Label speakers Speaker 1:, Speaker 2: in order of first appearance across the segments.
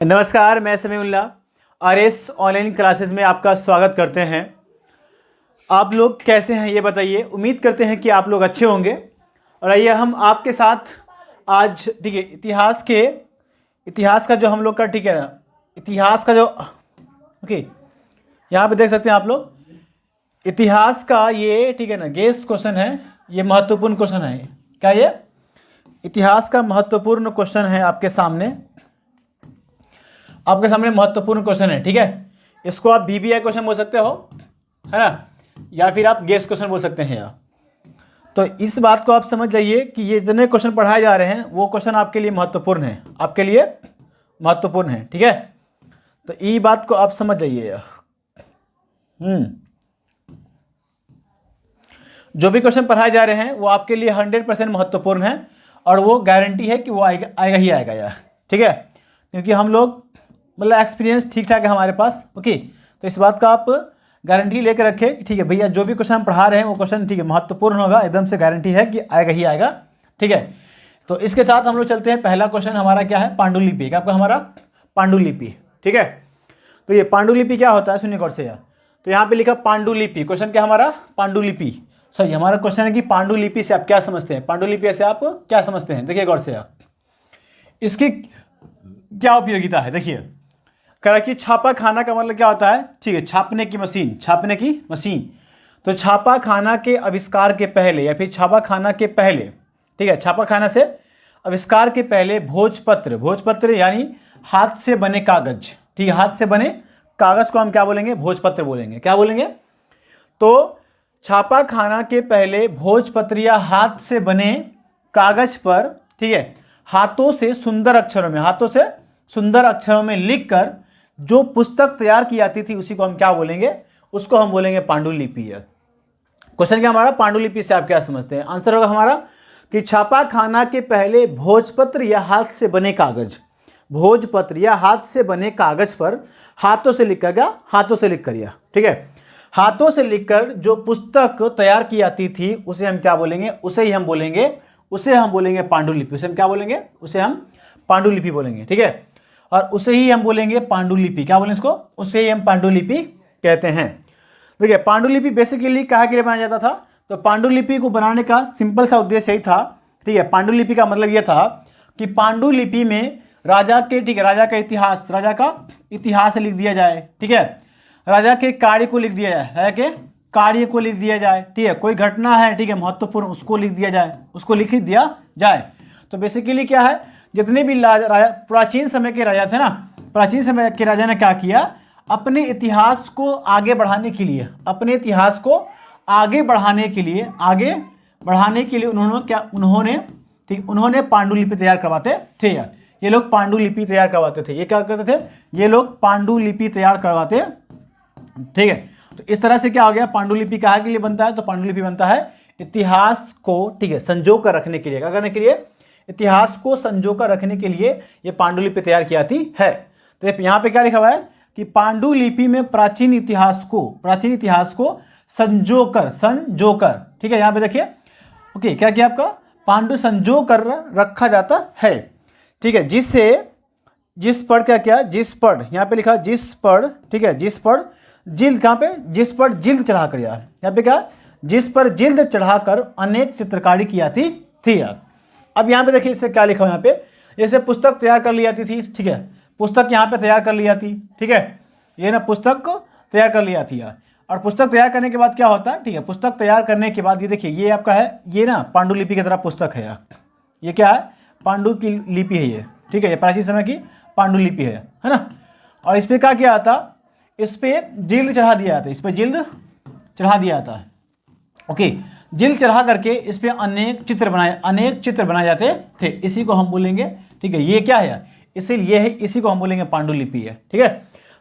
Speaker 1: नमस्कार, मैं Samiullah RS online classes में आपका स्वागत करते हैं। आप लोग कैसे हैं ये बताइए। उम्मीद करते हैं कि आप लोग अच्छे होंगे। और आइए हम आपके साथ आज ठीक है इतिहास का जो हम लोग का ठीक है ना इतिहास का जो यहाँ पे देख सकते हैं आप लोग इतिहास का ये ठीक है ना गेस क्वेश्चन है। ये महत्वपूर्ण क्वेश्चन है। क्या ये इतिहास का महत्वपूर्ण क्वेश्चन है आपके सामने महत्वपूर्ण क्वेश्चन है। ठीक है, इसको आप बीबीआई क्वेश्चन बोल सकते हो, है ना, या फिर आप गेस क्वेश्चन बोल सकते हैं यार। तो इस बात को आप समझ जाइए कि ये जितने क्वेश्चन पढ़ाए जा रहे हैं वो क्वेश्चन आपके लिए महत्वपूर्ण है, ठीक है। तो ये बात को आप समझ जाइए। जो भी क्वेश्चन पढ़ाए जा रहे हैं वो आपके लिए 100% महत्वपूर्ण है और वो गारंटी है कि वो आएगा ही आएगा यार। ठीक है, क्योंकि हम लोग मतलब एक्सपीरियंस ठीक ठाक है हमारे पास। ओके, तो इस बात का आप गारंटी लेकर रखें कि ठीक है भैया, जो भी क्वेश्चन हम पढ़ा रहे हैं वो क्वेश्चन ठीक है महत्वपूर्ण होगा, एकदम से गारंटी है कि आएगा ही आएगा। ठीक है, तो इसके साथ हम लोग चलते हैं। पहला क्वेश्चन हमारा क्या है, पांडुलिपि। क्या आपका हमारा पांडुलिपि। ठीक है, तो ये पांडुलिपि क्या होता है सुनिए गौर से यार। तो यहाँ पे लिखा पांडुलिपि। क्वेश्चन क्या हमारा पांडुलिपि। सॉरी, हमारा क्वेश्चन है कि पांडुलिपि से आप क्या समझते हैं, पांडुलिपि से आप क्या समझते हैं। देखिए गौर से यार, इसकी क्या उपयोगिता है। देखिए कह रहा कि छापा खाना का मतलब क्या होता है। ठीक है, छापने की मशीन। तो छापा खाना के आविष्कार के पहले या फिर छापा खाना के पहले, ठीक है, छापा खाना से आविष्कार के पहले भोजपत्र यानी हाथ से बने कागज। ठीक है, हाथ से बने कागज को हम क्या बोलेंगे, भोजपत्र बोलेंगे। क्या बोलेंगे? तो छापा खाना के पहले भोजपत्र या हाथ से बने कागज पर, ठीक है, हाथों से सुंदर अक्षरों में लिखकर जो पुस्तक तैयार की जाती थी उसी को हम क्या बोलेंगे, उसको हम बोलेंगे पांडुलिपि। क्वेश्चन क्या हमारा, पांडुलिपि से आप क्या समझते हैं। आंसर होगा हमारा कि छापा खाना के पहले भोजपत्र या हाथ से बने कागज पर हाथों से लिख कर। ठीक है, हाथों से लिखकर जो पुस्तक तैयार की जाती थी उसे हम क्या बोलेंगे, उसे हम बोलेंगे पांडुलिपि। उसे हम क्या बोलेंगे, उसे हम पांडुलिपि बोलेंगे। ठीक है, और उसे ही हम बोलेंगे पांडुलिपि। क्या बोलेंगे इसको, उसे ही हम पांडुलिपि कहते हैं। देखिए पांडुलिपि बेसिकली काहे के लिए बनाया जाता था। तो पांडुलिपि को बनाने का सिंपल सा उद्देश्य यही था। ठीक है, पांडुलिपि का मतलब यह था कि पांडुलिपि में राजा का इतिहास लिख दिया जाए। ठीक है, राजा के कार्य को लिख दिया जाए। ठीक है, कोई घटना है, ठीक है, महत्वपूर्ण, उसको लिख दिया जाए। तो बेसिकली क्या है, जितने भी प्राचीन समय के राजा थे ना, प्राचीन समय के राजा ने क्या किया, अपने इतिहास को आगे बढ़ाने के लिए उन्होंने पांडुलिपि तैयार करवाते थे यार। ये लोग पांडुलिपि तैयार करवाते थे। ये क्या करते थे, ये लोग पांडुलिपि तैयार करवाते। ठीक है, तो इस तरह से क्या हो गया, पांडुलिपि काहे के लिए बनता है, तो पांडुलिपि बनता है इतिहास को, ठीक है, संजो कर रखने के लिए। क्या करने के लिए, इतिहास को संजो कर रखने के लिए ये पांडुलिपि तैयार की जाती है। तो यहाँ पे क्या लिखा हुआ है कि पांडुलिपि में प्राचीन इतिहास को संजो कर। ठीक है, यहाँ पे देखिए, ओके, क्या किया आपका, पांडु संजो कर रखा जाता है। ठीक है, जिस पर यहाँ पे लिखा जिस पर, ठीक है, जिस पर जिल्द, कहाँ पे, जिस पर जिल्द चढ़ाकर यार, यहाँ पे क्या, जिस पर जिल्द चढ़ाकर अनेक चित्रकारी की जाती थी यार। अब यहाँ पे देखिए इससे क्या लिखा है, यहाँ पे जैसे पुस्तक तैयार कर ली जाती थी। ठीक है, पुस्तक यहाँ पे तैयार कर ली जाती। ठीक है, ये ना पुस्तक तैयार कर ली जाती है। और पुस्तक तैयार करने के बाद क्या होता है, ठीक है, पुस्तक तैयार करने के बाद ये देखिए, ये आपका है, ये ना पांडुलिपि की तरह पुस्तक है यार। ये क्या है, पांडु की लिपि है ये। ठीक है, ये प्राचीन समय की पांडुलिपि है ना। और इस पर क्या किया जाता, इस पर जिल्द चढ़ा दिया जाता है। ओके, जिल्द चढ़ा करके इस पे अनेक चित्र बनाए जाते थे। इसी को हम बोलेंगे, ठीक है, ये क्या है, इसी को हम बोलेंगे पांडुलिपि है। ठीक है,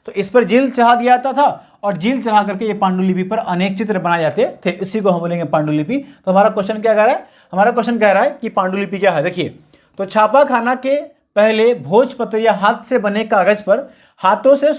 Speaker 1: तो इस पर जिल्द चढ़ा दिया जाता था और जिल्द चढ़ा करके ये पांडुलिपि पर अनेक चित्र बनाए जाते थे। इसी को हम बोलेंगे पांडुलिपि। तो हमारा क्वेश्चन क्या कह रहा है, हमारा क्वेश्चन कह रहा है कि पांडुलिपि क्या है। देखिए, तो छापा खाना के पहले भोजपत्र या हाथ से बने कागज पर हाथों से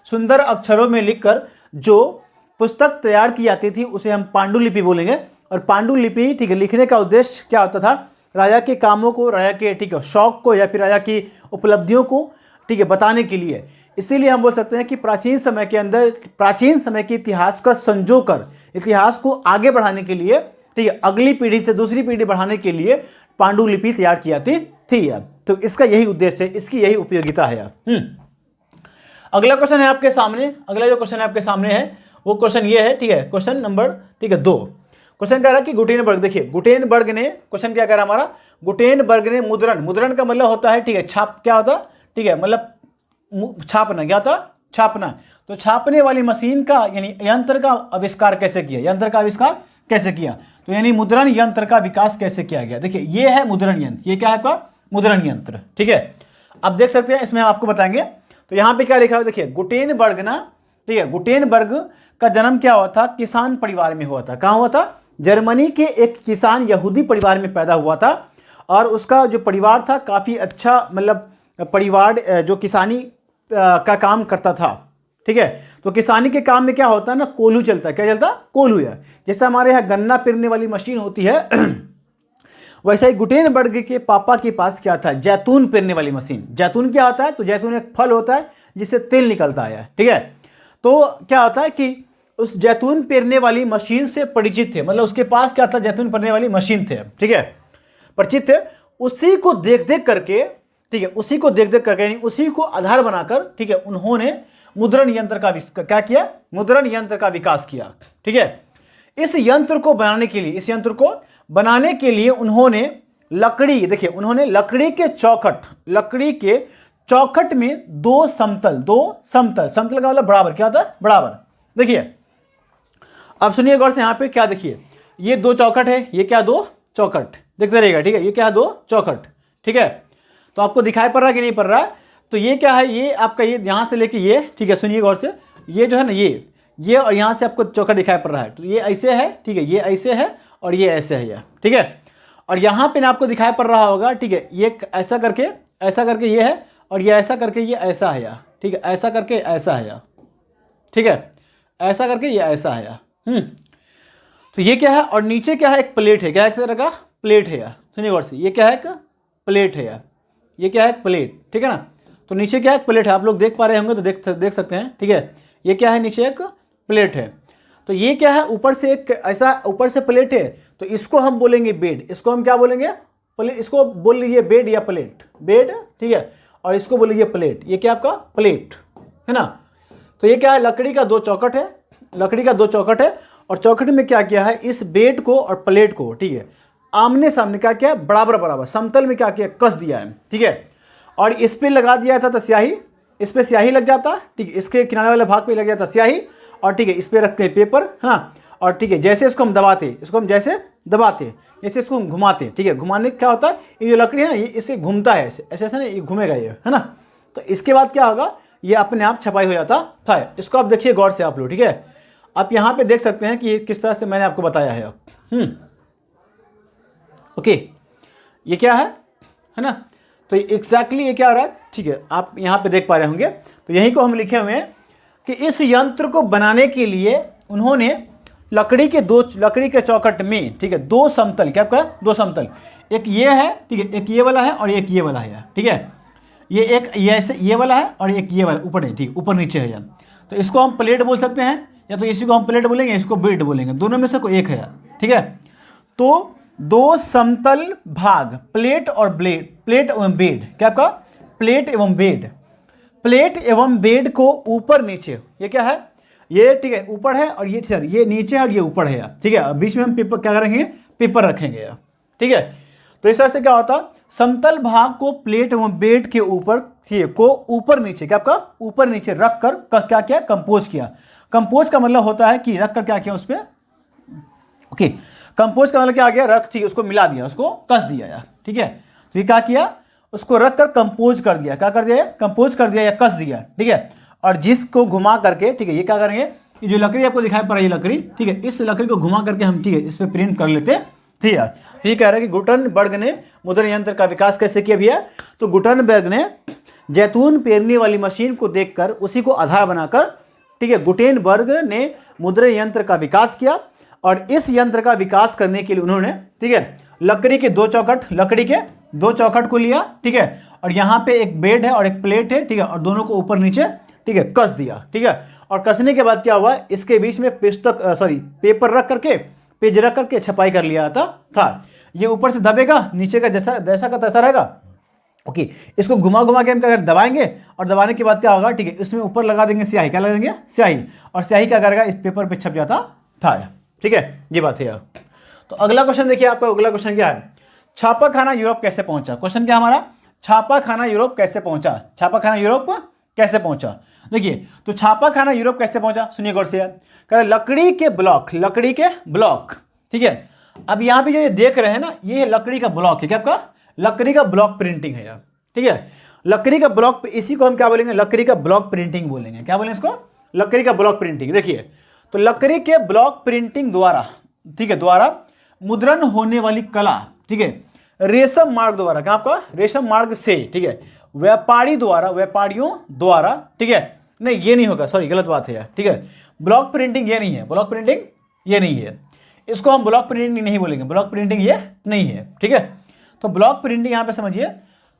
Speaker 1: सुंदर अक्षरों में लिखकर जो पुस्तक तैयार की जाती थी उसे हम पांडुलिपि बोलेंगे। और पांडुलिपि, ठीक है, लिखने का उद्देश्य क्या होता था, राजा के कामों को, राजा के, ठीक है, शौक को या फिर राजा की उपलब्धियों को ठीक है, बताने के लिए। इसीलिए हम बोल सकते हैं कि प्राचीन समय के अंदर, प्राचीन समय के इतिहास का संजोकर, इतिहास को आगे बढ़ाने के लिए, ठीक है, अगली पीढ़ी से दूसरी पीढ़ी बढ़ाने के लिए पांडुलिपि तैयार की जाती थी यार। तो इसका यही उद्देश्य है, इसकी यही उपयोगिता है यार। अगला क्वेश्चन है आपके सामने, अगला जो क्वेश्चन है आपके सामने है वो क्वेश्चन ये है, ठीक है, क्वेश्चन नंबर, ठीक है, 2। क्वेश्चन कह रहा है कि गुटेनबर्ग, देखिए गुटेनबर्ग ने, क्वेश्चन क्या कह रहा है हमारा, गुटेनबर्ग ने मुद्रण, मुद्रण का मतलब होता है, ठीक है, छाप, क्या होता है, ठीक है, मतलब छापना, क्या होता, छापना। तो छापने वाली मशीन का यानी यंत्र का आविष्कार कैसे किया, यंत्र का आविष्कार कैसे किया, तो यानी मुद्रण यंत्र का विकास कैसे किया गया। देखिए ये है मुद्रण यंत्र, ये क्या है आपका मुद्रण यंत्र, ठीक है। अब देख सकते हैं इसमें हम आपको बताएंगे। तो यहाँ पे क्या लिखा है, देखिए गुटेनबर्ग ना, ठीक है, गुटेनबर्ग का जन्म क्या हुआ था, किसान परिवार में हुआ था। कहाँ हुआ था, जर्मनी के एक किसान यहूदी परिवार में पैदा हुआ था। और उसका जो परिवार था काफ़ी अच्छा, मतलब परिवार जो किसानी का काम करता था, ठीक है। तो किसानी के काम में क्या होता है ना, कोल्हू चलता है, क्या चलता, कोल्हू है। जैसे हमारे यहाँ गन्ना पेरने वाली मशीन होती है वैसा ही गुटेनबर्ग के पापा के पास क्या था, जैतून पेरने वाली मशीन। जैतून क्या होता है, तो जैतून एक फल होता है जिससे तेल निकलता है, ठीक है। तो क्या होता है कि उस जैतून पेरने वाली मशीन से परिचित थे, मतलब उसके पास क्या था, जैतून पेरने वाली मशीन थे, ठीक है, परिचित थे। उसी को देख देख करके, ठीक है, उसी को देख देख करके, उसी को आधार बनाकर, ठीक है, उन्होंने मुद्रण यंत्र का क्या किया, मुद्रण यंत्र का विकास किया, ठीक है। इस यंत्र को बनाने के लिए, इस यंत्र को बनाने के लिए उन्होंने लकड़ी, देखिए उन्होंने लकड़ी के चौखट, लकड़ी के चौखट में दो समतल, समतल का मतलब बराबर, क्या होता है, बराबर। देखिए अब सुनिए गौर से, यहाँ पे क्या देखिए, ये दो चौखट है, ये क्या, दो चौखट, देखते रहिएगा, ठीक है, ये क्या है, दो चौखट, ठीक है। तो आपको दिखाई पड़ रहा है कि नहीं पड़ रहा है, तो ये क्या है, ये आपका, ये यहाँ से लेके ये, ठीक है, सुनिए गौर से, ये जो है ना, ये और यहाँ से आपको चौखट दिखाई पड़ रहा है, तो ये ऐसे है, ठीक है, ये ऐसे है और ये ऐसे है, ठीक है। और यहाँ पे ना आपको दिखाई पड़ रहा होगा, ठीक है, ये ऐसा करके ये है, और ये ऐसा करके ये ऐसा है यार, ठीक है, ऐसा करके ऐसा है यार, ठीक है, ऐसा करके ये ऐसा है यार। तो ये क्या है, और नीचे क्या है, एक प्लेट है, क्या है, एक तरह का प्लेट है यार, सुनिए गौर से, ये क्या है, एक प्लेट है यार, ये क्या है, एक प्लेट, ठीक है ना। तो नीचे क्या है, एक प्लेट है, आप लोग देख पा रहे होंगे तो देख सकते हैं, ठीक है। ये क्या है, नीचे एक प्लेट है। तो ये क्या है, ऊपर से एक ऐसा, ऊपर से प्लेट है, तो इसको हम बोलेंगे बेड, इसको हम क्या बोलेंगे, प्लेट, इसको बोल लीजिए बेड या प्लेट, बेड, ठीक है, और इसको बोल लीजिए प्लेट, ये क्या आपका प्लेट है ना। तो ये क्या है, लकड़ी का दो चौखट है, लकड़ी का दो चौखट है, और चौखट में क्या किया है, इस बेड को और प्लेट को, ठीक है, आमने सामने क्या किया, बराबर बराबर समतल में क्या किया, कस दिया है, ठीक है। और इस पे लगा दिया था तो स्याही, इस पे स्याही लग जाता, ठीक है, इसके किनारे वाले भाग पे लग जाता स्याही, और ठीक है, इस पे रखते हैं पेपर, है ना। और ठीक है, जैसे इसको हम दबाते, इसको हम जैसे दबाते, जैसे इसको हम घुमाते, ठीक है, घुमाने क्या होता है, ये जो लकड़ी है ना, ये इसे घूमता है, ऐसे ऐसे ना, ये घूमेगा ये, है ना। तो इसके बाद क्या होगा, ये अपने आप छपाई हो जाता था। इसको आप देखिए गौर से आप लोग, ठीक है। आप यहाँ पे देख सकते हैं कि ये किस तरह से मैंने आपको बताया है। ओके, ये क्या है ना। तो एग्जैक्टली ये क्या हो रहा है, ठीक है, आप यहाँ पे देख पा रहे होंगे। तो यही को हम लिखे हुए हैं कि इस यंत्र को बनाने के लिए उन्होंने लकड़ी के चौखट में, ठीक है, दो समतल, क्या आपका, दो समतल, एक ये है, ठीक है, एक ये वाला है और एक ये वाला है, ठीक है। ये एक ये ऐसे ये वाला है और एक ये वाला ऊपर है, ठीक, ऊपर नीचे है यार। तो इसको हम प्लेट बोल सकते हैं, या तो इसी को हम प्लेट बोलेंगे, इसको बेड बोलेंगे, दोनों में से कोई एक है यार, ठीक है। तो दो समतल भाग, प्लेट और ब्लेड, प्लेट एवं बेड, क्या आपका, प्लेट एवं बेड, प्लेट एवं बेड को ऊपर नीचे, ये क्या है, ये ठीक है, ऊपर है और ये नीचे है और ये ऊपर है यार, ठीक है। बीच में हम पेपर क्या करेंगे, पेपर रखेंगे यार, ठीक है। तो इस तरह से क्या होता, समतल भाग को प्लेट एवं बेड के ऊपर, को ऊपर नीचे, क्या आपका, ऊपर नीचे रख कर क्या किया, कंपोज किया। कंपोज का मतलब होता है कि रख कर क्या किया उस पर, ओके, कंपोज का मतलब क्या आ गया, रख, ठीक है, उसको मिला दिया, उसको कस दिया यार, ठीक है। तो ये क्या किया, उसको रख कर कंपोज कर दिया, क्या कर दिया, कंपोज कर दिया या कस दिया, ठीक है। और जिसको घुमा करके, ठीक है, ये क्या करेंगे, ये जो लकड़ी आपको दिखाई पड़ रही है लकड़ी, ठीक है, इस लकड़ी को घुमा करके हम, ठीक है, इस पर प्रिंट कर लेते थे यार। ये कह रहे हैं कि गुटेनबर्ग ने मुद्रण यंत्र का विकास कैसे किया भैया, तो गुटेनबर्ग ने जैतून पेरने वाली मशीन को देखकर उसी को आधार बनाकर, ठीक है, गुटेनबर्ग ने मुद्रण यंत्र का विकास किया। और इस यंत्र का विकास करने के लिए उन्होंने, ठीक है, लकड़ी के दो चौखट को लिया, ठीक है, और यहाँ पे एक बेड है और एक प्लेट है, ठीक है, और दोनों को ऊपर नीचे, ठीक है, कस दिया, ठीक है। और कसने के बाद क्या हुआ, इसके बीच में पेपर रख करके, पेज रख करके छपाई कर लिया था। ये ऊपर से दबेगा, नीचे का जैसा का तैसा रहेगा। ओके, इसको घुमा घुमा के हम क्या करें, दबाएंगे, और दबाने के बाद क्या होगा, ठीक है, इसमें ऊपर लगा देंगे स्याही, क्या लगा देंगे, स्याही, और स्याही क्या करेगा, इस पेपर पे छप जाता था, ठीक है, ये बात है यार। तो अगला क्वेश्चन देखिए, आपका अगला क्वेश्चन क्या है, छापा खाना यूरोप कैसे पहुंचा। क्वेश्चन क्या हमारा, छापा खाना यूरोप कैसे पहुंचा, छापा खाना यूरोप कैसे पहुंचा। देखिए, तो छापा खाना यूरोप कैसे पहुंचा, सुनिए गौर से यार, कह रहे लकड़ी के ब्लॉक, ठीक है। अब यहाँ पे जो ये देख रहे हैं ना, ये लकड़ी का ब्लॉक है, क्या आपका, लकड़ी का ब्लॉक प्रिंटिंग है यार, ठीक है, लकड़ी का ब्लॉक, इसी को हम क्या बोलेंगे, लकड़ी का ब्लॉक प्रिंटिंग बोलेंगे, क्या बोलेंगे इसको, लकड़ी का ब्लॉक प्रिंटिंग। देखिए, तो लकड़ी के ब्लॉक प्रिंटिंग द्वारा, ठीक है, द्वारा मुद्रण होने वाली कला, ठीक है, रेशम मार्ग द्वारा, क्या आपका, रेशम मार्ग से, ठीक है, व्यापारियों द्वारा, ठीक है, नहीं ये नहीं होगा, सॉरी गलत बात है यार, ठीक है, ब्लॉक प्रिंटिंग ये नहीं है, ब्लॉक प्रिंटिंग ये नहीं है, इसको हम ब्लॉक प्रिंटिंग नहीं बोलेंगे, ब्लॉक प्रिंटिंग ये नहीं है, ठीक है। तो ब्लॉक प्रिंटिंग यहाँ पे समझिए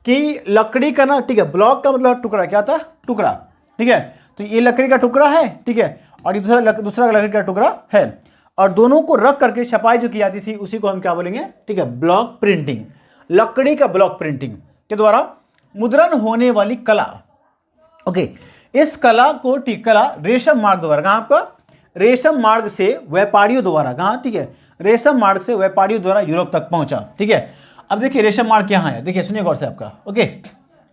Speaker 1: कि लकड़ी का ना, ठीक है, ब्लॉक का मतलब टुकड़ा, क्या था, टुकड़ा, ठीक है, तो ये लकड़ी का टुकड़ा है, ठीक है, और ये दूसरा लकड़ी का टुकड़ा है, और दोनों को रख करके छपाई जो की जाती थी उसी को हम क्या बोलेंगे, ठीक है, ब्लॉक प्रिंटिंग, लकड़ी का ब्लॉक प्रिंटिंग के द्वारा मुद्रण होने वाली कला। ओके, इस कला को, ठीक, कला रेशम मार्ग द्वारा, कहाँ आपका, रेशम मार्ग से व्यापारियों द्वारा, कहाँ, ठीक है, रेशम मार्ग से व्यापारियों द्वारा यूरोप तक पहुंचा, ठीक है। अब देखिए रेशम मार्ग यहाँ है, देखिए सुनिए गौर से आपका, ओके,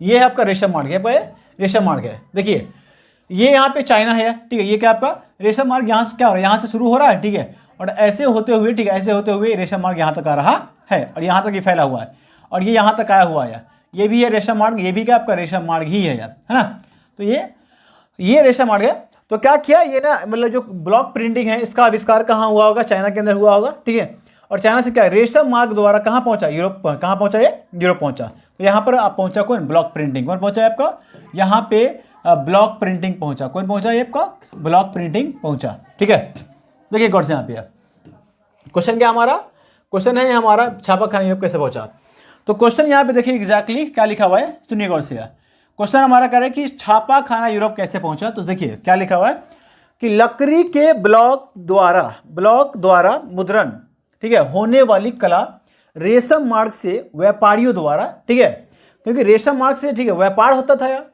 Speaker 1: ये है आपका रेशम मार्ग है, रेशम मार्ग है, देखिए ये यहाँ पे चाइना है, ठीक है, ये क्या आपका रेशम मार्ग, यहाँ से क्या हो रहा है, यहाँ से शुरू हो रहा है, ठीक है, और ऐसे होते हुए, ठीक है, ऐसे होते हुए रेशम मार्ग यहाँ तक आ रहा है, और यहाँ तक ये फैला हुआ है, और ये यहाँ तक आया हुआ है, ये भी है रेशम मार्ग, ये भी क्या आपका रेशम मार्ग ही है यार, है ना। तो ये रेशम मार्ग है। तो क्या किया ये ना, मतलब जो ब्लॉक प्रिंटिंग है इसका आविष्कार कहाँ हुआ होगा, चाइना के अंदर हुआ होगा, ठीक है, और चाइना से क्या रेशम मार्ग द्वारा कहाँ पहुंचा, यूरोप, कहाँ पहुंचा, ये यूरोप पहुंचा। तो यहाँ पर आप पहुंचा कौन, ब्लॉक प्रिंटिंग, कौन पहुंचा है आपका, यहाँ पे ब्लॉक प्रिंटिंग पहुंचा, कौन पहुंचा है आपका, ब्लॉक प्रिंटिंग पहुंचा, ठीक है। देखिए गौर से यहाँ पे क्वेश्चन क्या हमारा, क्वेश्चन है हमारा छापा खाना यूरोप कैसे पहुंचा। तो क्वेश्चन यहाँ पे देखिए एग्जैक्टली क्या लिखा हुआ है, सुनिए गौर से। क्वेश्चन हमारा कह रहा है कि छापा खाना यूरोप कैसे पहुंचा। तो देखिए क्या लिखा हुआ है कि लकड़ी के ब्लॉक द्वारा मुद्रण, ठीक है, होने वाली कला रेशम मार्ग से व्यापारियों द्वारा, ठीक है, क्योंकि रेशम मार्ग से, ठीक है, व्यापार होता था यार।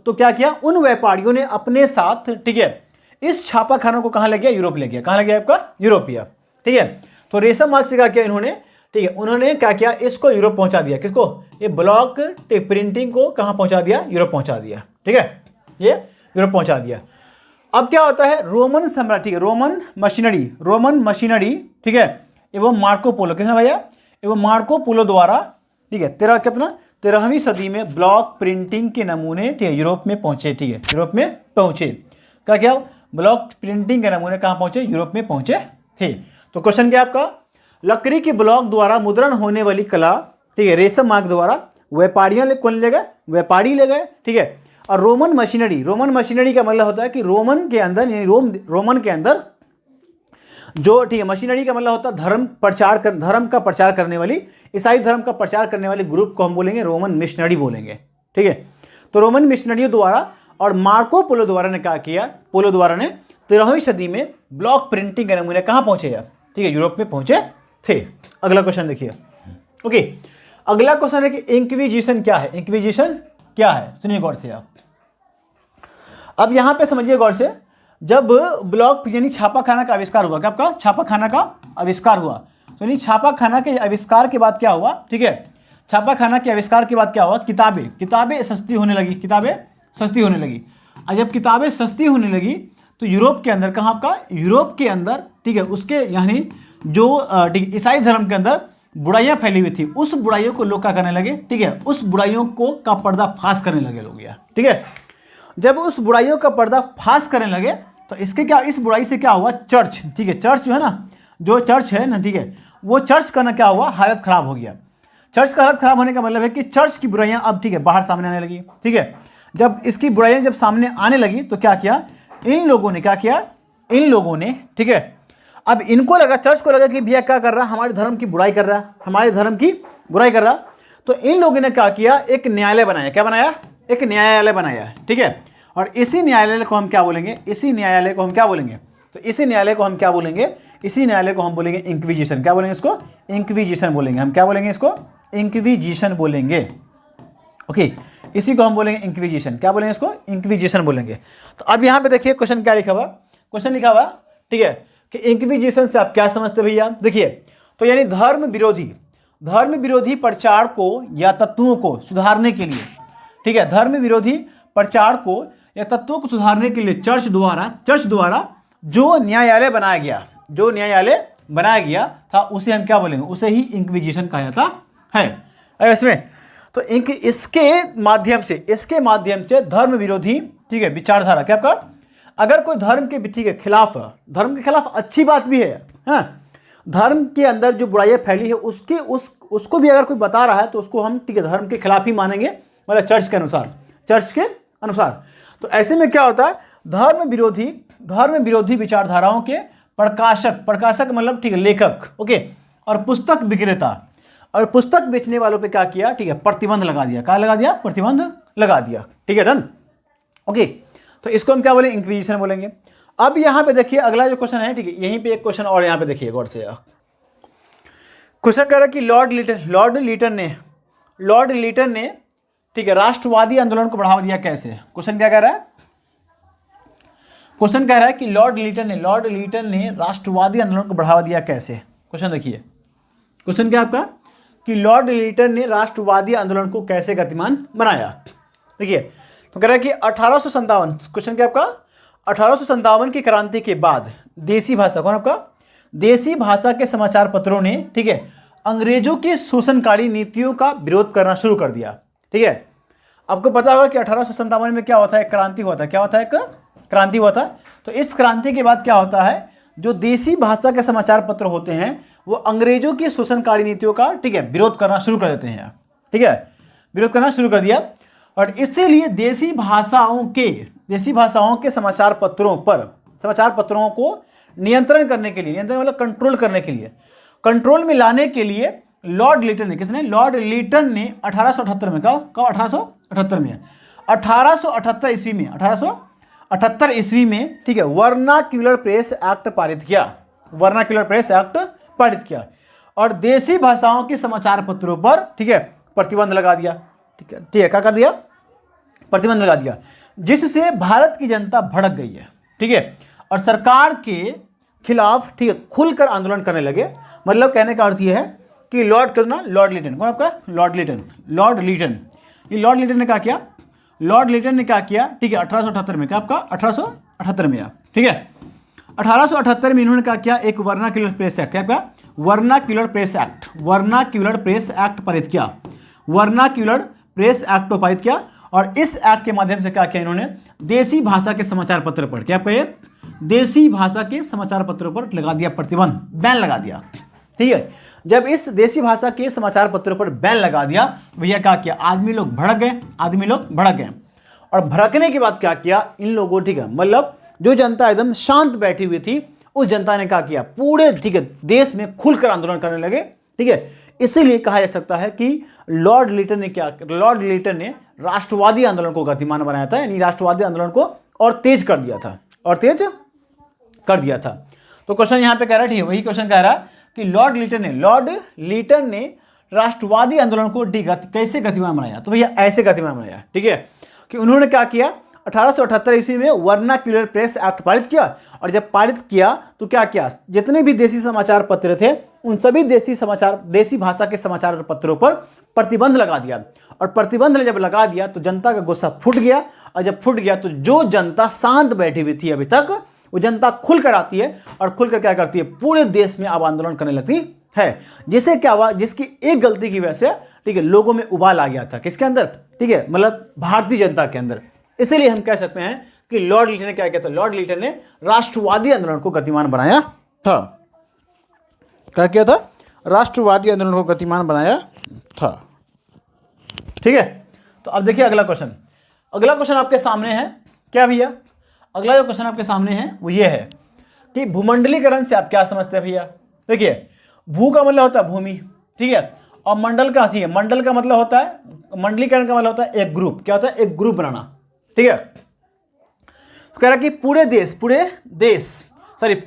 Speaker 1: तो क्या किया, उन व्यापारियों ने अपने साथ, ठीक है, इस छापा खाना को कहाँ ले गया, यूरोप ले गया, कहाँ ले गया आपका, यूरोपिया, ठीक है। तो रेशम मार्ग से क्या किया इन्होंने, ठीक है, उन्होंने क्या किया, इसको यूरोप पहुंचा दिया, किसको, ये ब्लॉक प्रिंटिंग को कहाँ पहुंचा दिया, यूरोप पहुंचा दिया, ठीक है, ये यूरोप पहुंचा दिया। अब क्या होता है, रोमन सम्राट, ठीक है, रोमन मशीनरी, ठीक है, एवं मार्को पोलो, किसने भैया, एवं मार्को पोलो द्वारा, ठीक है, 13वीं सदी में ब्लॉक प्रिंटिंग के नमूने, ठीक है, यूरोप में पहुंचे, ठीक है, यूरोप में पहुंचे। क्या ब्लॉक प्रिंटिंग के नमूने कहाँ पहुंचे, यूरोप में पहुंचे थे। तो क्वेश्चन क्या आपका, लकड़ी के ब्लॉक द्वारा मुद्रण होने वाली कला, ठीक है, रेशम मार्ग द्वारा व्यापारियों कौन ले गए, व्यापारी ले गए, ठीक है। और रोमन मशीनरी का मतलब होता है कि रोमन के अंदर, यानी रोमन के अंदर जो, ठीक है, मशीनरी का मतलब होता है धर्म का प्रचार करने वाली, ईसाई धर्म का प्रचार करने वाले ग्रुप को हम बोलेंगे रोमन मिशनरी बोलेंगे, ठीक है। तो रोमन मिशनरियों द्वारा और मार्को पोलो द्वारा ने क्या किया, पोलो द्वारा ने 13वीं सदी में ब्लॉक प्रिंटिंग के नमूने कहाँ पहुंचे यार, ठीक है, यूरोप में पहुंचे थे। अगला क्वेश्चन देखिए, ओके, अगला क्वेश्चन है कि इंक्विजिशन क्या है, इंक्विजिशन क्या है, सुनिए गौर से आप। अब यहां पे समझिए गौर से, जब ब्लॉक यानी छापा खाना का आविष्कार हुआ, क्या आपका छापा खाना का आविष्कार हुआ, तो यानी छापा खाना के आविष्कार के बाद क्या हुआ, ठीक है, छापा खाना के आविष्कार के बाद क्या हुआ, किताबें सस्ती होने लगी। और जब किताबें सस्ती होने लगी तो यूरोप के अंदर, कहाँ आपका, यूरोप के अंदर, ठीक है, उसके यानी जो ईसाई धर्म के अंदर बुराइयां फैली हुई थी, उस बुराइयों को लोग क्या करने लगे, ठीक है, उस बुराइयों को का पर्दाफाश करने लगे लोग यार, ठीक है। जब उस बुराइयों का पर्दाफाश करने लगे तो इस बुराई से क्या हुआ, चर्च, ठीक है, चर्च जो है ना, जो चर्च है ना, ठीक है, वो चर्च का ना क्या हुआ, हालत खराब हो गया। चर्च का हालत खराब होने का मतलब है कि चर्च की बुराइयां अब, ठीक है, बाहर सामने आने लगी, ठीक है। जब इसकी बुराइयां जब सामने आने लगी तो क्या किया, इन लोगों ने, ठीक है, अब इनको लगा, चर्च को लगा कि भैया क्या कर रहा है, हमारे धर्म की बुराई कर रहा है, तो इन लोगों ने क्या किया, एक न्यायालय बनाया। क्या बनाया? एक न्यायालय बनाया, ठीक है। और इसी न्यायालय को हम क्या बोलेंगे? इसी न्यायालय को हम क्या बोलेंगे? तो इसी न्यायालय को हम क्या बोलेंगे? इसी न्यायालय को हम बोलेंगे इंक्विजिशन। क्या बोलेंगे इसको? इंक्विजिशन बोलेंगे। हम क्या बोलेंगे इसको? इंक्विजिशन बोलेंगे। ओके, इसी को हम बोलेंगे इंक्विजिशन। क्या बोलेंगे इसको? इंक्विजिशन बोलेंगे। तो अब यहाँ पे देखिए क्वेश्चन क्या लिखा हुआ, क्वेश्चन लिखा हुआ, ठीक है, कि इंक्विजिशन से आप क्या समझते भैया? देखिए, तो यानी धर्म विरोधी प्रचार को या तत्वों को सुधारने के लिए, ठीक है, धर्म विरोधी प्रचार को या तत्वों को सुधारने के लिए चर्च द्वारा जो न्यायालय बनाया गया था उसे हम क्या बोलेंगे? उसे ही इंक्विजिशन कहा जाता है। इसमें तो इसके माध्यम से धर्म विरोधी, ठीक है, विचारधारा, क्या आपका, अगर कोई धर्म के खिलाफ अच्छी बात भी है, हाँ, धर्म के अंदर जो बुराइयां फैली है उसको भी अगर कोई बता रहा है तो उसको हम, ठीक है, धर्म के खिलाफ ही मानेंगे, मतलब चर्च के अनुसार। तो ऐसे में क्या होता है? धर्म विरोधी विचारधाराओं के प्रकाशक मतलब, ठीक है, लेखक, ओके, और पुस्तक विक्रेता और पुस्तक बेचने वालों पे क्या किया? ठीक है, प्रतिबंध लगा दिया। क्या लगा दिया? प्रतिबंध लगा दिया। ठीक है, डन। ओके, तो इसको हम क्या बोलेंगे? इंक्विजिशन बोलेंगे। अब यहां पे देखिए अगला जो क्वेश्चन है, ठीक है, यहीं पे एक क्वेश्चन और यहां पे देखिए गौर से। क्वेश्चन कह रहा है कि लॉर्ड लीटन ने, ठीक है, राष्ट्रवादी आंदोलन को बढ़ावा दिया कैसे? क्वेश्चन क्या कह रहा है? क्वेश्चन कह रहा है कि लॉर्ड लीटन ने राष्ट्रवादी आंदोलन को बढ़ावा दिया कैसे? क्वेश्चन देखिए, क्वेश्चन क्या आपका, कि लॉर्ड लीटन ने राष्ट्रवादी आंदोलन को कैसे गतिमान बनाया? देखिए, तो कह रहा है कि 1857, क्वेश्चन क्या आपका, 1857 की क्रांति के बाद देसी भाषा, कौन आपका, देसी भाषा के समाचार पत्रों ने, ठीक है, अंग्रेजों के शोषणकारी नीतियों का विरोध करना शुरू कर दिया। ठीक है, आपको पता होगा कि 1857 में क्या होता है? क्रांति हुआ था। क्या होता है? एक क्रांति हुआ था। तो इस क्रांति के बाद क्या होता है? जो देसी भाषा के समाचार पत्र होते हैं वो अंग्रेजों की शोषणकारी नीतियों का, ठीक है, विरोध करना शुरू कर देते हैं। ठीक है, विरोध करना शुरू कर दिया। और इसीलिए देसी भाषाओं के समाचार पत्रों को नियंत्रण करने के लिए, नियंत्रण मतलब कंट्रोल करने के लिए, कंट्रोल में लाने के लिए लॉर्ड लीटन ने, किसने? लॉर्ड लीटन ने 1878 में, कब 1878 में, 1878 ईस्वी में, ठीक है, वर्नाक्यूलर प्रेस एक्ट पारित किया और देसी भाषाओं के समाचार पत्रों पर, ठीक है, प्रतिबंध लगा दिया। ठीक है, क्या कर दिया? प्रतिबंध लगा दिया, जिससे भारत की जनता भड़क गई है। ठीक है, और सरकार के खिलाफ, ठीक है, खुलकर आंदोलन करने लगे। मतलब कहने का अर्थ यह है कि लॉर्ड लीटन, कौन आपका? Lord Lytton. ये लॉर्ड लीटन ने क्या किया? ठीक है, 1878 में, क्या आपका? 1878 में, ठीक है, 1878 में इन्होंने क्या किया? एक वर्नाक्यूलर प्रेस एक्ट, क्या आपका? वर्नाक्यूलर प्रेस एक्ट पारित किया। और इस एक्ट के माध्यम से क्या किया इन्होंने? देसी भाषा के समाचार पत्र पर, क्या आपका, ये देसी भाषा के समाचार पत्रों पर लगा दिया प्रतिबंध, बैन लगा दिया। ठीक है, जब इस देसी भाषा के समाचार पत्रों पर बैन लगा दिया, भैया क्या किया? आदमी लोग भड़क गए। और भड़कने के बाद क्या किया इन लोगों? ठीक है, मतलब जो जनता एकदम शांत बैठी हुई थी, उस जनता ने क्या किया? पूरे, ठीक है, देश में खुलकर आंदोलन करने लगे। ठीक है, इसीलिए कहा जा सकता है कि लॉर्ड लीटन ने राष्ट्रवादी आंदोलन को गतिमान बनाया था, यानी राष्ट्रवादी आंदोलन को और तेज कर दिया था। तो क्वेश्चन यहां पे कह रहा है, ठीक है, वही क्वेश्चन कह रहा है कि लॉर्ड लीटन ने राष्ट्रवादी आंदोलन को कैसे गतिमान बनाया? तो भैया ऐसे गतिमान बनाया। ठीक है, कि उन्होंने क्या किया? 1878 ईस्वी में वर्नाक्यूलर प्रेस एक्ट पारित किया। और जब पारित किया तो क्या किया? जितने भी देसी समाचार पत्र थे उन सभी देसी भाषा के समाचार पत्रों पर प्रतिबंध लगा दिया। और प्रतिबंध जब लगा दिया तो जनता का गुस्सा फूट गया। और जब फूट गया तो जो जनता शांत बैठी हुई थी अभी तक, वो जनता खुलकर आती है और खुलकर क्या करती है? पूरे देश में अब आंदोलन करने लगती है। जिससे क्या हुआ? जिसकी एक गलती की वजह से, ठीक है, लोगों में उबाल आ गया था। किसके अंदर? ठीक है, मतलब भारतीय जनता के अंदर। इसलिए हम कह सकते हैं कि लॉर्ड लीटन ने क्या किया था? लॉर्ड लीटन ने राष्ट्रवादी आंदोलन को गतिमान बनाया था। क्या किया था? राष्ट्रवादी आंदोलन को गतिमान बनाया था। ठीक है, तो अब देखिए अगला क्वेश्चन आपके सामने है। क्या भैया? अगला जो क्वेश्चन आपके सामने है वो ये है कि भूमंडलीकरण से आप क्या समझते हैं भैया? देखिए, भू का मतलब होता है भूमि, ठीक है, और मंडल का है, मंडल का मतलब होता है, मंडलीकरण का मतलब होता है एक ग्रुप, क्या होता है, एक ग्रुप बनाना, ठीक है। तो कह रहा कि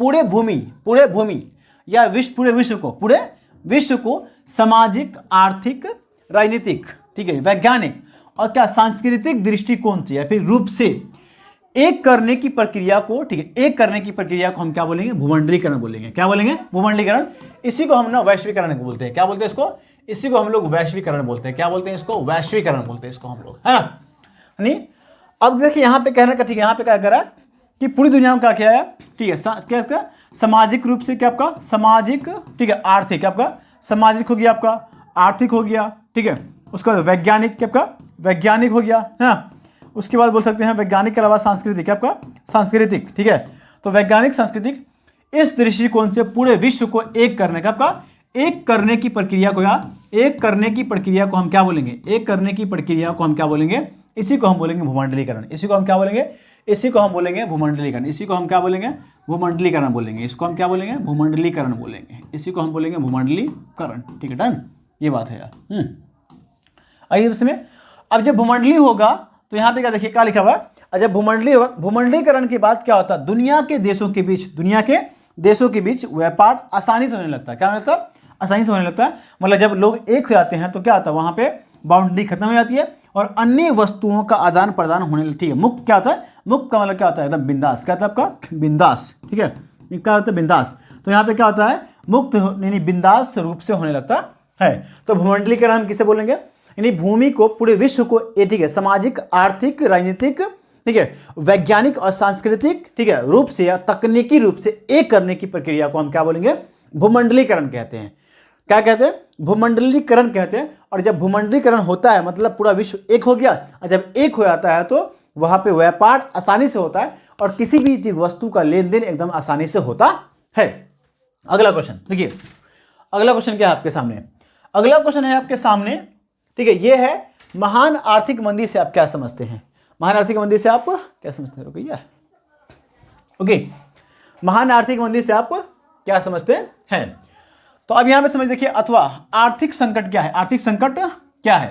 Speaker 1: पूरे भूमि या पूरे विश्व को सामाजिक, आर्थिक, राजनीतिक, ठीक है, वैज्ञानिक और क्या सांस्कृतिक दृष्टिकोण से या फिर रूप से एक करने की प्रक्रिया को, ठीक है, एक करने की प्रक्रिया को हम क्या बोलेंगे, भूमंडलीकरण बोलेंगे। क्या बोलेंगे, भूमंडलीकरण। इसी को हम ना वैश्वीकरण बोलते हैं। क्या बोलते हैं इसको, इसी को हम लोग वैश्वीकरण बोलते हैं। क्या बोलते हैं इसको, वैश्वीकरण बोलते हैं इसको हम लोग, है ना। नहीं, अब देखिए यहाँ पे कहने का, ठीक है, यहाँ पे क्या कह रहा है कि पूरी दुनिया में क्या किया है, ठीक है, क्या इसका सामाजिक रूप से, क्या आपका सामाजिक, ठीक है, आर्थिक, आपका सामाजिक हो गया, आपका आर्थिक हो गया, ठीक है, उसके बाद वैज्ञानिक, क्या आपका वैज्ञानिक हो गया, है ना। उसके बाद बोल सकते हैं वैज्ञानिक के अलावा सांस्कृतिक, आपका सांस्कृतिक, ठीक है। तो वैज्ञानिक, सांस्कृतिक, इस दृष्टिकोण से पूरे विश्व को एक करने का, आपका एक करने की प्रक्रिया को, या एक करने की प्रक्रिया को हम क्या बोलेंगे, एक करने की प्रक्रिया को हम क्या बोलेंगे, इसी को हम बोलेंगे भूमंडलीकरण। इसी को हम क्या बोलेंगे, इसी को हम बोलेंगे भूमंडलीकरण। इसी को हम क्या बोलेंगे, भूमंडलीकरण बोलेंगे। इसको हम क्या बोलेंगे, भूमंडलीकरण बोलेंगे। इसी को हम बोलेंगे भूमंडलीकरण, ठीक है, डन। ये बात है यार। आइए इसमें, अब जब भूमंडली होगा तो यहाँ पे क्या देखिए क्या लिखा हुआ है, जब भूमंडली होगा, भूमंडलीकरण के बाद क्या होता है, दुनिया के देशों के बीच व्यापार आसानी से होने लगता है। क्या होने लगता है, आसानी से होने लगता है। मतलब जब लोग एक हो जाते हैं तो क्या होता है, वहां पे बाउंड्री खत्म हो जाती है और अन्य वस्तुओं का आदान प्रदान होने लगती है। मुक्त क्या होता है, मुक्त का मतलब क्या होता है, एकदम बिंदास। क्या होता है आपका, बिंदास, ठीक है, क्या होता है, बिंदास। तो यहाँ पे क्या होता है, मुक्त यानी बिंदास रूप से होने लगता है। तो भूमंडलीकरण हम किसे बोलेंगे, यानी भूमि को, पूरे विश्व को, ठीक है, सामाजिक, आर्थिक, राजनीतिक, ठीक है, वैज्ञानिक और सांस्कृतिक, ठीक है, रूप से या तकनीकी रूप से एक करने की प्रक्रिया को हम क्या बोलेंगे, भूमंडलीकरण कहते हैं। क्या कहते हैं, भूमंडलीकरण कहते हैं। और जब भूमंडलीकरण होता है मतलब पूरा विश्व एक हो गया, और जब एक हो जाता है तो वहां पे व्यापार आसानी से होता है और किसी भी वस्तु का लेन देन एकदम आसानी से होता है। अगला क्वेश्चन देखिए, अगला क्वेश्चन क्या है आपके सामने, अगला क्वेश्चन है आपके सामने, ठीक है, ये है महान आर्थिक मंदी से आप क्या समझते हैं। महान आर्थिक मंदी से आप क्या समझते हैं, रुकिए, ओके, महान आर्थिक मंदी से आप क्या समझते हैं। तो अब यहां पे समझ देखिए, अथवा आर्थिक संकट क्या है, आर्थिक संकट क्या है।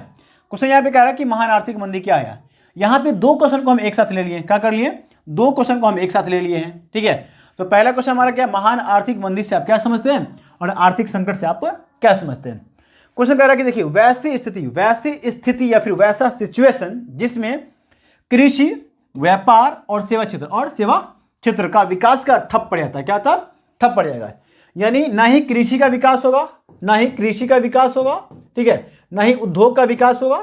Speaker 1: क्वेश्चन यहां पे कह रहा है कि महान आर्थिक मंदी क्या है। यहां पे दो क्वेश्चन को हम एक साथ ले लिए, क्या कर लिए, दो क्वेश्चन को हम एक साथ ले लिए हैं, ठीक है। तो पहला क्वेश्चन हमारा क्या, महान आर्थिक मंदी से आप क्या समझते हैं और आर्थिक संकट से आप क्या समझते हैं। क्वेश्चन कह रहा है कि देखिए, वैसी स्थिति या फिर वैसा सिचुएशन जिसमें कृषि, व्यापार और सेवा क्षेत्र का विकास का ठप पड़ जाता है। क्या था, ठप पड़ जाएगा। यानी ना ही कृषि का विकास होगा, ठीक है, ना ही उद्योग का विकास होगा,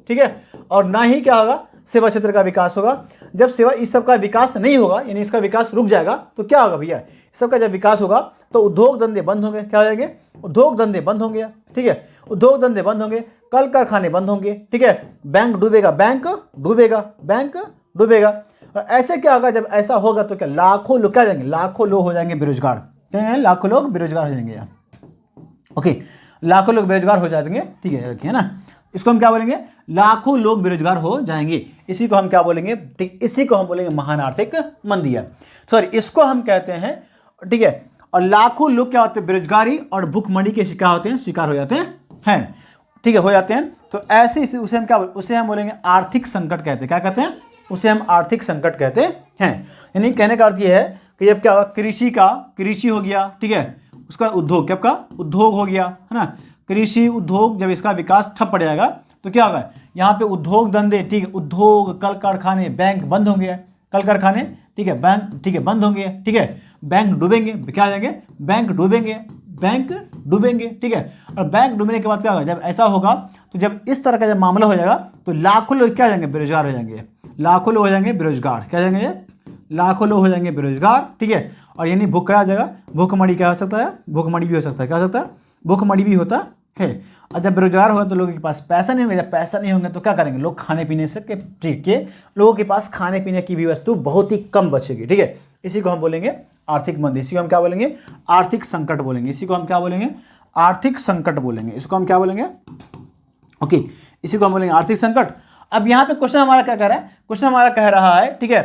Speaker 1: ठीक है, और ना ही क्या होगा, सेवा क्षेत्र का विकास होगा। जब सेवा इस सब का विकास नहीं होगा, यानी इसका विकास रुक जाएगा, तो क्या होगा भैया, इस सब का जब विकास होगा तो उद्योग धंधे बंद होंगे। क्या हो जाएंगे, उद्योग धंधे बंद होंगे, ठीक है, उद्योग धंधे बंद होंगे, कल कारखाने बंद होंगे, ठीक है, बैंक डूबेगा। और ऐसे क्या होगा, जब ऐसा होगा तो क्या, लाखों लोग क्या जाएंगे, लाखों लोग हो जाएंगे बेरोजगार। क्या है, लाखों लोग बेरोजगार हो जाएंगे, ओके, लाखों लोग बेरोजगार हो जाएंगे, ठीक है, रखिए ना, इसको हम क्या बोलेंगे, लाखों लोग बेरोजगार हो जाएंगे। इसी को हम क्या बोलेंगे, ठीक, इसी को हम बोलेंगे महान आर्थिक मंदी है, सॉरी, इसको हम कहते हैं, ठीक है। और लाखों लोग क्या होते हैं, बेरोजगारी और भूखमरी के शिकार हो जाते हैं, ठीक है, हो जाते हैं। तो ऐसी स्थिति उसे हम क्या, उसे हम बोलेंगे आर्थिक संकट कहते हैं। क्या कहते हैं, उसे हम आर्थिक संकट कहते हैं। यानी कहने का अर्थ यह है कि जब क्या होगा, कृषि हो गया, ठीक है, उसका उद्योग, क्या आपका उद्योग हो गया, है ना, कृषि उद्योग, जब इसका विकास ठप पड़ जाएगा तो क्या होगा, यहाँ पे उद्योग धंधे, ठीक है, उद्योग, कल कारखाने, बैंक बंद होंगे, कल कारखाने, ठीक है, बैंक, ठीक है, बंद होंगे, ठीक है, बैंक डूबेंगे, क्या आ जाएंगे, बैंक डूबेंगे, ठीक है। और बैंक डूबने के बाद क्या होगा, जब ऐसा होगा तो जब इस तरह का जब मामला हो जाएगा तो लाखों लोग क्या हो जाएंगे, बेरोजगार हो जाएंगे, लाखों लोग हो जाएंगे बेरोजगार, क्या जाएंगे, लाखों लोग हो जाएंगे बेरोजगार, ठीक है। और यानी भूख क्या आ जाएगा, भूखमरी क्या हो सकता है, भूखमरी भी हो सकता है, क्या हो सकता है, भूखमरी भी होता है। और जब बेरोजगार होगा तो लोगों के पास पैसा नहीं होगा, जब पैसा नहीं होंगे तो क्या करेंगे, लोग खाने पीने से, ठीक है, लोगों के पास खाने पीने की भी वस्तु बहुत ही कम बचेगी, ठीक है। इसी को हम बोलेंगे आर्थिक मंदी, इसी को हम क्या बोलेंगे, आर्थिक संकट बोलेंगे, इसी को हम क्या बोलेंगे, आर्थिक संकट बोलेंगे, इसको हम क्या बोलेंगे, ओके, इसी को हम बोलेंगे आर्थिक संकट। अब यहाँ पे क्वेश्चन हमारा क्या कह रहा है, क्वेश्चन हमारा कह रहा है, ठीक है,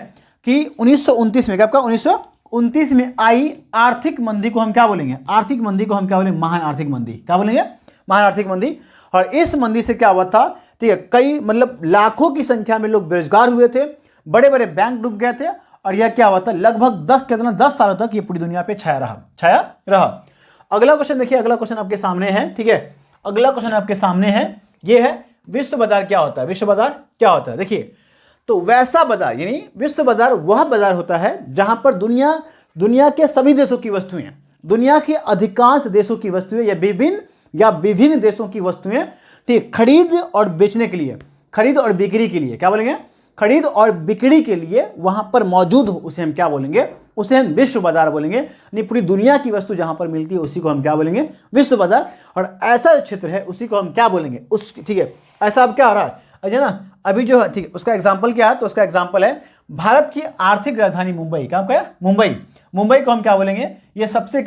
Speaker 1: कि 1929 में, क्या आपका 1929 में आई आर्थिक मंदी को हम क्या बोलेंगे, आर्थिक मंदी को हम क्या बोलेंगे, महान आर्थिक मंदी, क्या बोलेंगे, महान आर्थिक मंदी। और इस मंदी से क्या हुआ था, ठीक है, कई मतलब लाखों की संख्या में लोग बेरोजगार हुए थे, बड़े बड़े बैंक डूब गए थे, और यह क्या हुआ था, लगभग 10 सालों तक ये पूरी दुनिया पे छाया रहा। अगला क्वेश्चन देखिए, अगला क्वेश्चन आपके सामने है, ठीक है, अगला क्वेश्चन आपके सामने है, ये है विश्व बाजार क्या होता है। विश्व बाजार क्या होता है, देखिए, तो वैसा बाजार यानी विश्व बाजार वह बाजार होता है जहां पर दुनिया के सभी देशों की वस्तुएं, दुनिया के अधिकांश देशों की वस्तुएं या विभिन्न देशों की वस्तुएं, ठीक, खरीद और बेचने के लिए, खरीद और बिक्री के लिए, क्या बोलेंगे, खरीद और बिक्री के लिए वहां पर मौजूद हो, उसे हम क्या बोलेंगे, उसे हम विश्व बाजार बोलेंगे। यानी पूरी दुनिया की वस्तु जहां पर मिलती है उसी को हम क्या बोलेंगे, विश्व बाजार। और ऐसा क्षेत्र है उसी को हम क्या बोलेंगे, उस, ठीक है, ऐसा अब क्या हो रहा है, अच्छा ना, अभी जो है, ठीक है, उसका एग्जाम्पल क्या है, तो उसका एग्जाम्पल है भारत की आर्थिक राजधानी मुंबई। क्या है, मुंबई को हम क्या बोलेंगे, ये सबसे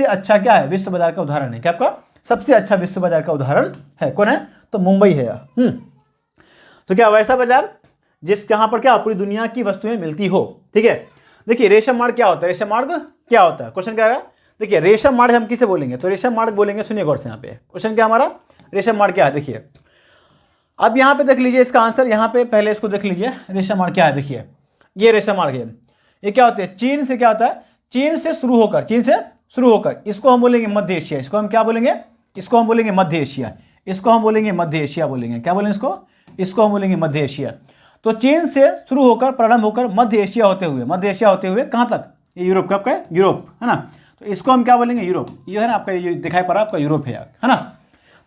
Speaker 1: अच्छा क्या है, विश्व बाजार का उदाहरण है। क्या आपका सबसे अच्छा विश्व बाजार का उदाहरण है, कौन है, तो मुंबई है। तो क्या वैसा बाजार जहां पर क्या पूरी दुनिया की वस्तुएं मिलती हो, ठीक है। देखिए रेशम मार्ग क्या होता है, रेशम मार्ग क्या होता है, क्वेश्चन क्या है, देखिए रेशम मार्ग हम किसे बोलेंगे, तो रेशम मार्ग बोलेंगे, सुनिए गौर से, यहाँ पे क्वेश्चन क्या हमारा, रेशम मार्ग क्या है, देखिए अब यहाँ पे देख लीजिए इसका आंसर, यहाँ पे पहले इसको देख लीजिए, रेशम मार्ग क्या है, देखिए ये रेशम मार्ग है, ये क्या होते हैं, चीन से क्या होता है, चीन से शुरू होकर इसको हम बोलेंगे मध्य एशिया, इसको हम क्या बोलेंगे, इसको हम बोलेंगे मध्य एशिया, इसको हम बोलेंगे मध्य एशिया बोलेंगे, क्या बोलेंगे इसको हम बोलेंगे मध्य एशिया। तो चीन से शुरू होकर प्रारंभ होकर मध्य एशिया होते हुए कहाँ तक, ये यूरोप, कब का है, यूरोप है ना, तो इसको हम क्या बोलेंगे, यूरोप, ये है ना आपका, ये दिखाई पड़ रहा है आपका यूरोप है ना।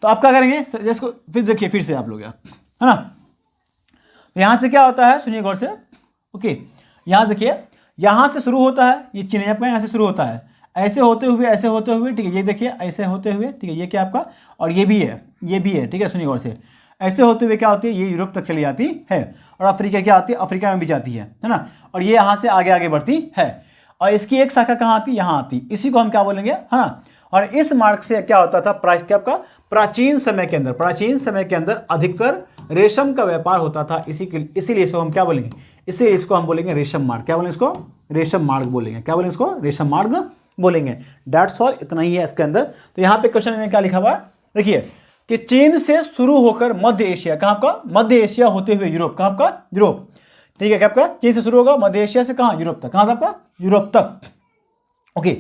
Speaker 1: तो आप क्या करेंगे, इसको फिर देखिए, फिर से आप लोग है ना, तो यहाँ से क्या होता है, सुनिए गौर से, ओके, यहाँ देखिए, यहाँ से शुरू होता है, ये चीन आपका यहाँ से शुरू होता है, ऐसे होते हुए, ठीक है, ये देखिए ऐसे होते हुए, ठीक है, ये क्या आपका, और ये भी है, ठीक है, सुनिए गौर से, ऐसे होते हुए क्या होती है, ये यूरोप तक चली जाती है, और अफ्रीका क्या आती है, अफ्रीका में भी जाती है ना, और ये यहाँ से आगे बढ़ती है, और इसकी एक शाखा कहाँ आती है, यहाँ आती, इसी को हम क्या बोलेंगे, है ना। और इस मार्ग से क्या होता था, प्राचीन समय के अंदर अधिकतर रेशम का व्यापार होता था, इसीलिए इसको हम क्या बोलेंगे, इसीलिए इसको हम बोलेंगे रेशम मार्ग, क्या बोलेंगे इसको, रेशम मार्ग बोलेंगे, क्या बोलेंगे इसको, रेशम मार्ग बोलेंगे। डेट्स ऑल, इतना ही है इसके अंदर। तो यहाँ पे क्वेश्चन में क्या लिखा हुआ है, देखिए कि चीन से शुरू होकर मध्य एशिया, कहाँ का, मध्य एशिया होते हुए यूरोप, कहाँ का, यूरोप, ठीक है, क्या आपका, चीन से शुरू होगा मध्य एशिया से कहाँ, यूरोप तक, कहाँ था आपका, यूरोप तक, ओके,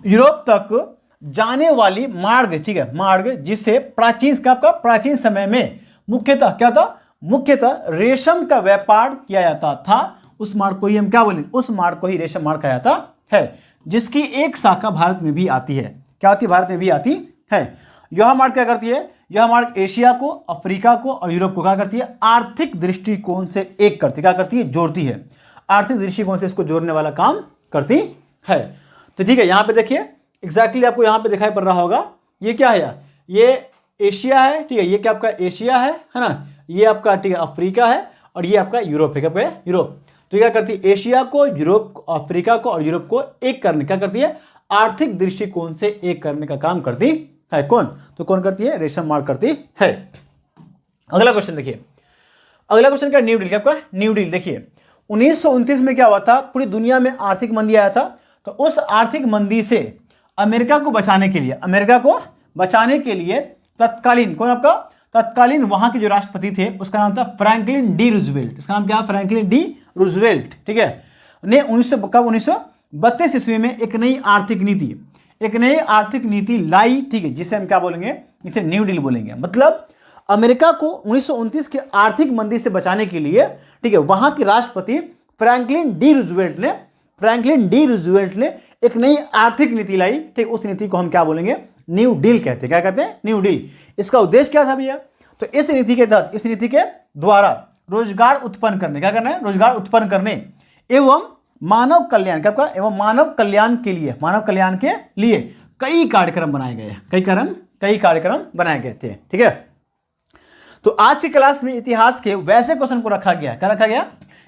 Speaker 1: यूरोप तक जाने वाली मार्ग, ठीक है, मार्ग जिसे प्राचीन समय में मुख्यतः क्या था, मुख्यतः रेशम का व्यापार किया जाता था, उस मार्ग को ही हम क्या बोलेंगे, उस मार्ग को ही रेशम मार्ग कहा जाता है, जिसकी एक शाखा भारत में भी आती है, क्या आती है, भारत में भी आती है। यह मार्ग क्या करती है, यह मार्ग एशिया को, अफ्रीका को और यूरोप को क्या करती है, आर्थिक दृष्टिकोण से एक करती, क्या करती है, जोड़ती है, आर्थिक दृष्टिकोण से इसको जोड़ने वाला काम करती है। तो ठीक है, यहाँ पे देखिए एग्जैक्टली आपको यहाँ पे दिखाई पड़ रहा होगा, ये क्या है यार, ये एशिया है, ठीक है, ये क्या आपका एशिया है ना, ये आपका, ठीक है, अफ्रीका है, और ये आपका यूरोप है, क्या है, यूरोप। तो क्या करती है, एशिया को, यूरोप, अफ्रीका को और यूरोप को एक करने, क्या करती है, आर्थिक दृष्टिकोण से एक करने का काम करती है, कौन, तो कौन करती है, रेशम मार्ग करती है। अगला क्वेश्चन देखिए, अगला क्वेश्चन क्या, न्यू डील, क्या आपका न्यू डील। देखिए 1929 में क्या हुआ था, पूरी दुनिया में आर्थिक मंदी आया था, तो उस आर्थिक मंदी से अमेरिका को बचाने के लिए तत्कालीन, कौन आपका, तत्कालीन वहां के जो राष्ट्रपति थे उसका नाम था फ्रैंकलिन डी रूजवेल्ट, इसका नाम क्या, फ्रैंकलिन डी रूजवेल्ट, ठीक है, ने 1932 ईस्वी में एक नई आर्थिक नीति लाई, ठीक है, जिसे हम क्या बोलेंगे, इसे न्यू डील बोलेंगे। मतलब अमेरिका को 1929 की आर्थिक मंदी से बचाने के लिए, ठीक है, वहां के राष्ट्रपति फ्रैंकलिन डी रूजवेल्ट ने एक नई आर्थिक नीति लाई, ठीक, उस नीति को हम क्या बोलेंगे, न्यू डील कहते हैं, क्या कहते हैं, न्यू डील। इसका उद्देश्य क्या था भैया, तो इस नीति के तहत, इस नीति के द्वारा रोजगार उत्पन्न करने, क्या करना है, रोजगार उत्पन्न करने एवं मानव कल्याण, क्या आपका, एवं मानव कल्याण के लिए कई कार्यक्रम बनाए गए, कई कार्यक्रम बनाए गए थे, ठीक है। तो आज की क्लास में इतिहास के वैसे क्वेश्चन को रखा गया है, क्या रखा गया,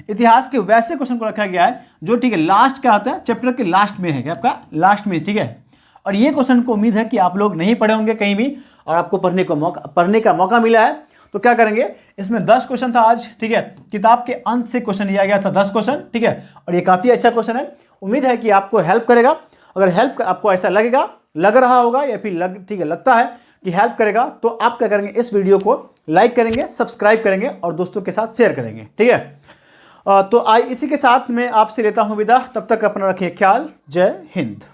Speaker 1: इतिहास के वैसे क्वेश्चन को रखा गया है जो, ठीक है, लास्ट क्या आता है, चैप्टर के लास्ट में है, क्या आपका, लास्ट में, ठीक है। और ये क्वेश्चन को उम्मीद है कि आप लोग नहीं पढ़े होंगे कहीं भी, और आपको पढ़ने का मौका मिला है, तो क्या करेंगे, इसमें 10 क्वेश्चन था आज, ठीक है, किताब के अंत से क्वेश्चन लिया गया था 10 क्वेश्चन, ठीक है, और ये काफी अच्छा क्वेश्चन है, उम्मीद है कि आपको हेल्प करेगा। अगर हेल्प आपको ऐसा लग रहा होगा या फिर ठीक है लगता है, की हेल्प करेगा तो आप क्या करेंगे, इस वीडियो को लाइक करेंगे, सब्सक्राइब करेंगे और दोस्तों के साथ शेयर करेंगे। ठीक है, तो इसी के साथ मैं आपसे लेता हूं विदा। तब तक अपना रखिए ख्याल। जय हिंद।